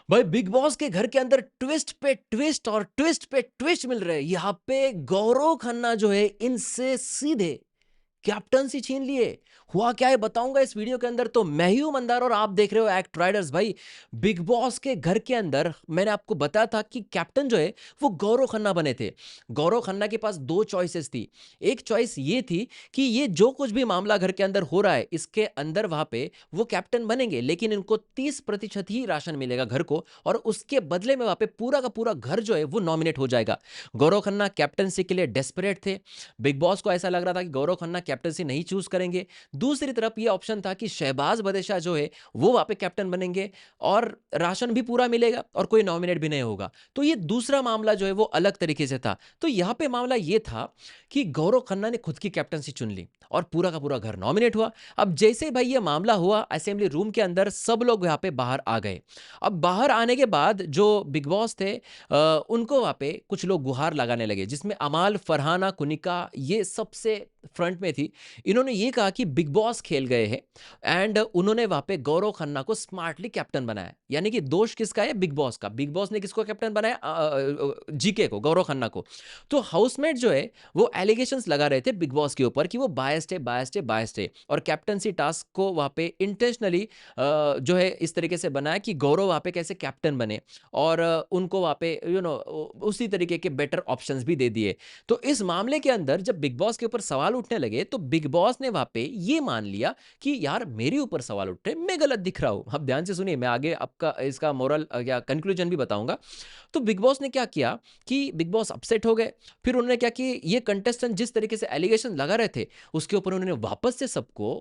भाई big boss के घर के अंदर ट्विस्ट पे ट्विस्ट और ट्विस्ट पे ट्विस्ट मिल रहे हैं। यहाँ पे गौरव खन्ना जो है इनसे सीधे कैप्टनसी छीन लिए। हुआ क्या है बताऊंगा इस वीडियो के अंदर। तो मैं ही हूं मंदार और आप देख रहे हो एक्ट राइडर्स। भाई बिग बॉस के घर के अंदर मैंने आपको बताया था कि कैप्टन जो है वो गौरव खन्ना बने थे। गौरव खन्ना के पास दो चॉइसेस थी। एक चॉइस ये थी कि ये जो कुछ भी मामला घर के अंदर हो रहा है इसके अंदर वहां पे वो कैप्टन बनेंगे, लेकिन इनको 30% ही राशन मिलेगा घर को, और उसके बदले में वहां पे पूरा का पूरा घर जो है वो नॉमिनेट हो जाएगा। गौरव खन्ना कैप्टनसी के लिए डेस्परेट थे। बिग बॉस को ऐसा लग रहा था कि गौरव खन्ना कैप्टनसी नहीं चूज करेंगे। दूसरी तरफ ये ऑप्शन था कि शहबाज बदेशाह जो है वो वहां पे कैप्टन बनेंगे और राशन भी पूरा मिलेगा और कोई नॉमिनेट भी नहीं होगा। तो ये दूसरा मामला जो है वो अलग तरीके से था। तो यहां पे मामला ये था कि गौरव खन्ना ने खुद की कैप्टनसी चुन ली और पूरा का पूरा घर नॉमिनेट हुआ। अब जैसे भाई ये मामला हुआ असेंबली रूम के अंदर, सब लोग यहाँ पे बाहर आ गए। अब बाहर आने के बाद जो बिग बॉस थे उनको वहां पे कुछ लोग गुहार लगाने लगे, जिसमें अमाल, फरहाना, कुनिका ये सबसे फ्रंट में थी। इन्होंने ये कहा कि बिग बॉस खेल गए हैं एंड उन्होंने वहां पे गौरव खन्ना को स्मार्टली कैप्टन बनाया। यानी कि दोष किसका है? बिग बॉस का। बिग बॉस ने किसको कैप्टन बनाया? जीके को, गौरव खन्ना को। तो हाउसमेट जो है वो एलिगेशंस लगा रहे थे बिग बॉस के ऊपर कि वो बायस्ड है, बायस्ड है, बायस्ड है, और कैप्टनसी टास्क को वहां पे इंटेंशनली जो है इस तरीके से बनाया कि गौरव वहां पे कैसे कैप्टन बने, और उनको वहां पे उसी तरीके के बेटर ऑप्शंस भी दे दिए। तो इस मामले के अंदर जब बिग बॉस के ऊपर सवाल उठने लगे तो बिग बॉस ने वहां पे ये मान लिया कि यार मेरे ऊपर सवाल उठ रहे, मैं गलत दिख रहा हूं। अब ध्यान से सुनिए, मैं आगे आपका इसका मोरल या कंक्लूजन भी बताऊंगा। तो बिग बॉस ने क्या किया कि बिग बॉस अपसेट हो गए। फिर उन्होंने क्या कि ये कंटेस्टेंट जिस तरीके से एलिगेशन लगा रहे थे उसके ऊपर उन्होंने वापस से सबको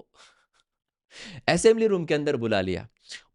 असेंबली रूम के अंदर बुला लिया।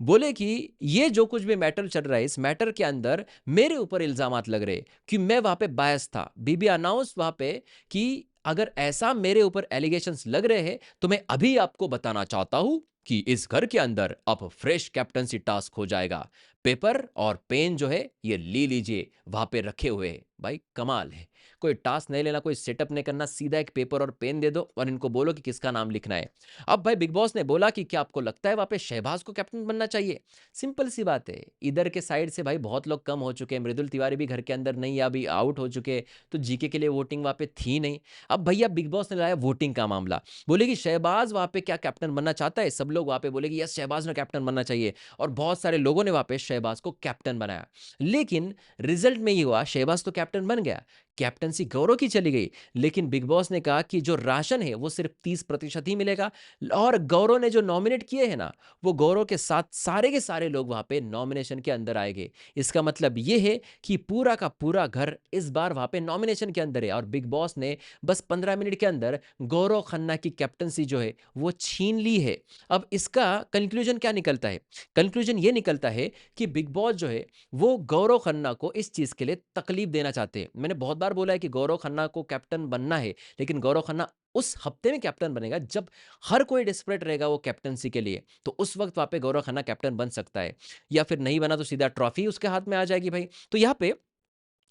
बोले कि ये जो कुछ भी मैटर चल रहा है इस मैटर के अंदर मेरे ऊपर इल्जामात लग रहे कि मैं वहां पे बायस था। बीबी अनाउंस वहां पे कि अगर ऐसा मेरे ऊपर एलिगेशंस लग रहे हैं तो मैं अभी आपको बताना चाहता हूं कि इस घर के अंदर अब फ्रेश कैप्टनसी टास्क हो जाएगा। पेपर और पेन जो है ये ले लीजिए, वहां पे रखे हुए हैं। भाई कमाल है। कोई टास्क नहीं लेना, कोई सेटअप नहीं करना, सीधा एक पेपर और पेन दे दो और इनको बोलो कि किसका नाम लिखना है। अब भाई बिग बॉस ने बोला कि क्या आपको लगता है वहां पे शहबाज को कैप्टन बनना चाहिए? सिंपल सी बात है, इधर के साइड से भाई बहुत लोग कम हो चुके हैं, मृदुल तिवारी भी घर के अंदर नहीं, या अभी आउट हो चुके हैं, तो जीके के लिए वोटिंग वहां पे थी नहीं। अब भैया बिग बॉस ने लाया वोटिंग का मामला। बोले कि शहबाज वहां पे क्या कैप्टन बनना चाहता है? सब लोग वहां पे बोले कि यस शहबाज ने कैप्टन बनना चाहिए, और बहुत सारे लोगों ने वहां पे शहबाज को कैप्टन बनाया। लेकिन रिजल्ट में ये हुआ शहबाज तो कैप्टन बन गया, कैप्टनसी गौरव की चली गई। लेकिन बिग बॉस ने कहा कि जो राशन है वो सिर्फ 30% ही मिलेगा, और गौरव ने जो नॉमिनेट किए हैं ना, वो गौरव के साथ सारे के सारे लोग वहां पे नॉमिनेशन के अंदर आएंगे। इसका मतलब ये है कि पूरा का पूरा घर इस बार वहां पे नॉमिनेशन के अंदर है, और बिग बॉस ने बस 15 मिनट के अंदर गौरव खन्ना की कैप्टनसी जो है वो छीन ली है। अब इसका कंक्लूजन क्या निकलता है? कंक्लूजन ये निकलता है कि बिग बॉस जो है वो गौरव खन्ना को इस चीज के लिए तकलीफ देना चाहते हैं। मैंने बहुत बार बोला है कि गौरव खन्ना को कैप्टन बनना है, लेकिन गौरव खन्ना उस हफ्ते में कैप्टन बनेगा जब हर कोई डिस्परेट रहेगा वो कैप्टनसी के लिए, तो उस वक्त वहां पे गौरव खन्ना कैप्टन बन सकता है। या फिर नहीं बना तो सीधा ट्रॉफी उसके हाथ में आ जाएगी भाई। तो यहाँ पे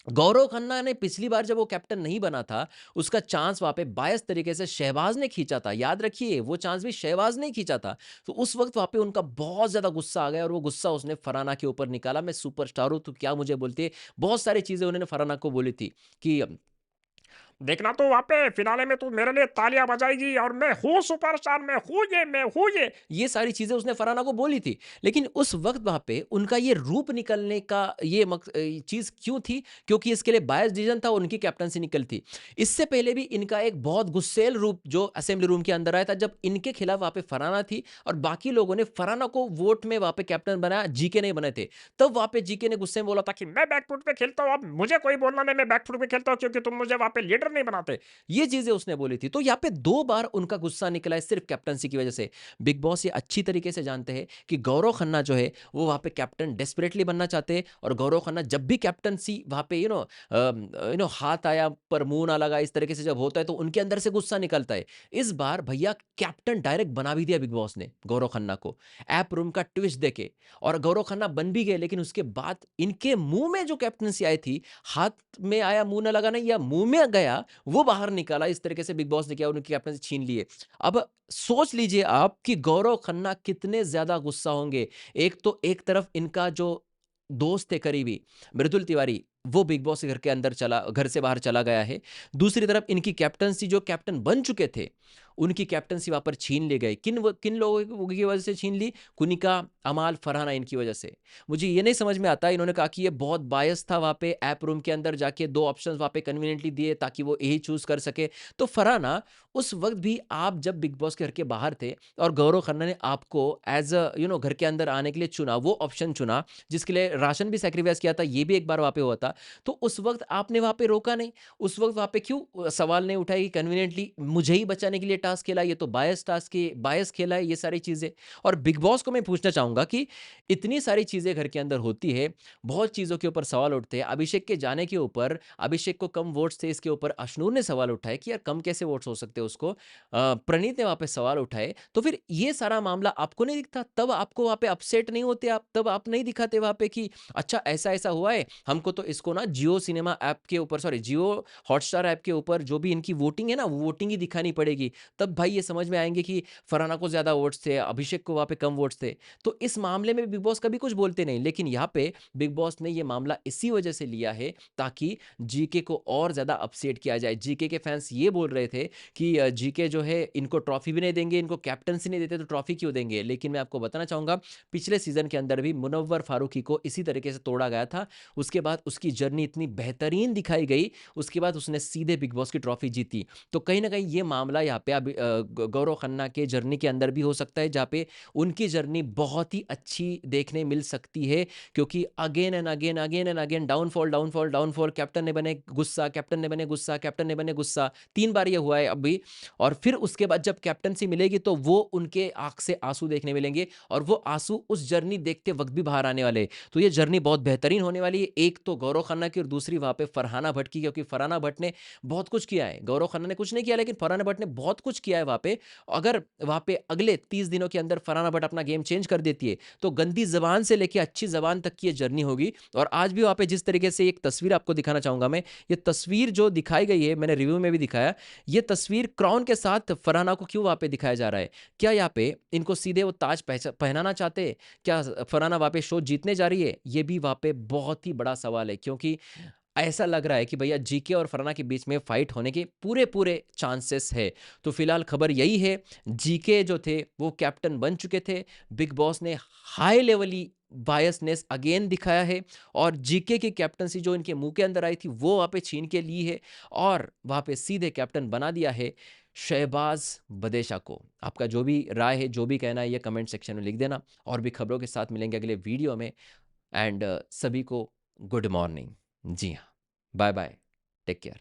गौरव खन्ना ने पिछली बार जब वो कैप्टन नहीं बना था, उसका चांस वहां पे बायस तरीके से शहबाज ने खींचा था। याद रखिए वो चांस भी शहबाज ने खींचा था। तो उस वक्त वहां पे उनका बहुत ज्यादा गुस्सा आ गया, और वो गुस्सा उसने फरहाना के ऊपर निकाला। मैं सुपरस्टार हूं तो क्या मुझे बोलती है, बहुत सारी चीजें उन्होंने फरहाना को बोली थी कि देखना तो वहाँ पे फिनाले में तू मेरे लिए तालियां बजाएगी और मैं हूँ सुपरस्टार, मैं हूँ ये सारी चीजें उसने फरहाना को बोली थी। लेकिन उस वक्त वहां पे उनका ये रूप निकलने का ये चीज क्यों थी? क्योंकि इसके लिए बायस डिसीजन था, उनकी कैप्टनसी निकलती। इससे पहले भी इनका एक बहुत गुस्सेल रूप जो असेंबली रूम के अंदर आया था, जब इनके खिलाफ वहां पे फरहाना थी और बाकी लोगों ने फरहाना को वोट में वहां पे कैप्टन बनाया, जीके नहीं बने थे। तब वहां पे जीके ने गुस्से में बोला था कि मैं बैकफुट पे खेलता हूं, अब मुझे कोई बोलना नहीं, मैं बैकफुट पे खेलता हूं क्योंकि तुम मुझे वहां पे लीडर नहीं बनाते। ये चीजें उसने बोली थी। तो यहाँ पे दो बार उनका गुस्सा निकला है सिर्फ कैप्टनसी की वजह से। बिग बॉस ये अच्छी तरीके से जानते हैं कि गौरव खन्ना जो है वो वहां पे कैप्टन डेस्परेटली बनना चाहते हैं, और गौरव खन्ना जब भी कैप्टनसी वहां पे हाथ आया पर मुंह ना लगा, इस तरीके से जब होता है तो उनके अंदर से गुस्सा निकलता है। इस बार भैया कैप्टन डायरेक्ट बना भी दिया बिग बॉस ने गौरव खन्ना को, ऐप रूम का ट्विस्ट देके, और गौरव खन्ना बन भी गए। लेकिन उसके बाद इनके मुंह में जो कैप्टनसी आई थी, हाथ में आया मुंह ना लगाना, या मुंह में गया वो बाहर निकाला, इस तरीके से बिग बॉस ने किया, उनकी कैप्टनसी छीन लिए। अब सोच लीजिए आप कि गौरव खन्ना कितने ज्यादा गुस्सा होंगे। एक तो एक तरफ इनका जो दोस्त थे करीबी, मृदुल तिवारी, वो बिग बॉस के घर से बाहर चला गया है। दूसरी तरफ इनकी कैप्टनसी, जो कैप्टन बन चुके थे, उनकी कैप्टनसी वहां पर छीन ले गए। किन लोगों की वजह से छीन ली? कुनिका, अमाल, फरहाना, इनकी वजह से। मुझे ये नहीं समझ में आता। इन्होंने कहा कि ये बहुत बायस था वहां पे, ऐप रूम के अंदर जाके 2 ऑप्शंस वहां पे कन्वीनियंटली दिए ताकि वो यही चूज कर सके। तो फरहाना, उस वक्त भी आप जब बिग बॉस के घर के बाहर थे और गौरव खन्ना ने आपको एज अ घर के अंदर आने के लिए चुना, वो ऑप्शन चुना जिसके लिए राशन भी सेक्रीफाइस किया था, ये भी एक बार वहां पे हुआ था। तो उस वक्त आपने वहां पे रोका नहीं, उस वक्त वहां पे क्यों सवाल नहीं उठाई कि कन्वीनियंटली मुझे ही बचाने के लिए टास्क खेला, ये तो बायस टास्क है, बायस खेला है, ये सारी चीजें। और बिग बॉस को मैं पूछना चाहूंगा कि इतनी सारी चीजें घर के अंदर होती है, बहुत चीजों के ऊपर सवाल उठते हैं। अभिषेक के जाने के ऊपर, अभिषेक को कम वोट्स थे, इसके ऊपर अशनूर ने सवाल उठाए कि यार कम कैसे वोट्स हो सकते हैं उसको। प्रणीत ने वहां पे सवाल उठाए। तो फिर ये सारा मामला आपको नहीं दिखता? तब आपको वहां पे अपसेट नहीं होते आप? तब आप नहीं दिखाते वहां पे कि अच्छा ऐसा ऐसा हुआ है, हमको तो इसको ना जियो सिनेमा ऐप के ऊपर, सॉरी जियो हॉटस्टार ऐप के ऊपर जो भी इनकी वोटिंग है ना, वो वोटिंग ही दिखानी पड़ेगी, तब भाई ये समझ में आएंगे कि फरहाना को ज्यादा वोट्स थे, अभिषेक को वहां पे कम वोट्स थे। तो इस मामले में बिग बॉस कभी कुछ बोलते नहीं, लेकिन यहाँ पे बिग बॉस ने ये मामला इसी वजह से लिया है ताकि जीके को और ज्यादा अपसेट किया जाए। जीके के फैंस ये बोल रहे थे कि जीके जो है इनको ट्रॉफी भी नहीं देंगे, इनको कैप्टनसी नहीं देते तो ट्रॉफी क्यों देंगे। लेकिन मैं आपको बताना चाहूंगा, पिछले सीजन के अंदर भी मुनव्वर फारूकी को इसी तरीके से तोड़ा गया था। उसके बाद उसकी जर्नी इतनी बेहतरीन दिखाई गई, उसके बाद उसने सीधे बिग बॉस की ट्रॉफी जीती। तो कहीं ना कहीं ये मामला यहाँ पे गौरव खन्ना के जर्नी के अंदर भी हो सकता है, जहाँ पे उनकी जर्नी बहुत ही अच्छी देखने मिल सकती है। क्योंकि again and again, again and again, downfall downfall downfall, captain ने बने गुस्सा, कैप्टन ने बने गुस्सा, कैप्टन ने बने गुस्सा, 3 बार ये हुआ है अभी। और फिर उसके बाद जब कैप्टनसी मिलेगी तो वो उनके आंख से आंसू देखने मिलेंगे, और वो आंसू उस जर्नी देखते वक्त भी बाहर आने वाले। तो ये जर्नी बहुत बेहतरीन होने वाली है। एक तो गौरव खन्ना की और दूसरी वहां पे फरहाना भट्ट की, क्योंकि फरहाना भट्ट ने बहुत कुछ किया है, गौरव खन्ना ने कुछ नहीं किया, लेकिन फरहाना भट्ट ने बहुत कुछ किया है वहां पे। अगर वहां पे अगले 30 दिनों के अंदर फरहाना भट्ट अपना गेम चेंज कर देती है तो गंदी जबान से लेकर अच्छी जबान तक की ये जर्नी होगी। और आज भी वहां पे जिस तरीके से एक तस्वीर आपको दिखाना चाहूंगा मैं, ये तस्वीर जो दिखाई गई है, मैंने रिव्यू में भी दिखाया, ये तस्वीर क्राउन के साथ फरहाना को क्यों वहां पे दिखाया जा रहा है? क्या यहाँ पे इनको सीधे वो ताज पहनाना चाहते हैं? क्या फरहाना वहां पे शो जीतने जा रही है? ये भी वहां पे बहुत ही बड़ा सवाल है, क्योंकि ऐसा लग रहा है कि भैया जीके और फरहाना के बीच में फाइट होने के पूरे पूरे चांसेस है। तो फिलहाल खबर यही है, जीके जो थे वो कैप्टन बन चुके थे। बिग बॉस ने हाई लेवली बायसनेस अगेन दिखाया है, और जीके की कैप्टनसी जो इनके मुंह के अंदर आई थी वो वहां पे छीन के ली है, और वहां पे सीधे कैप्टन बना दिया है शहबाज बदेशा को। आपका जो भी राय है, जो भी कहना है, ये कमेंट सेक्शन में लिख देना। और भी खबरों के साथ मिलेंगे अगले वीडियो में। एंड सभी को गुड मॉर्निंग। जी हाँ, बाय बाय, टेक केयर।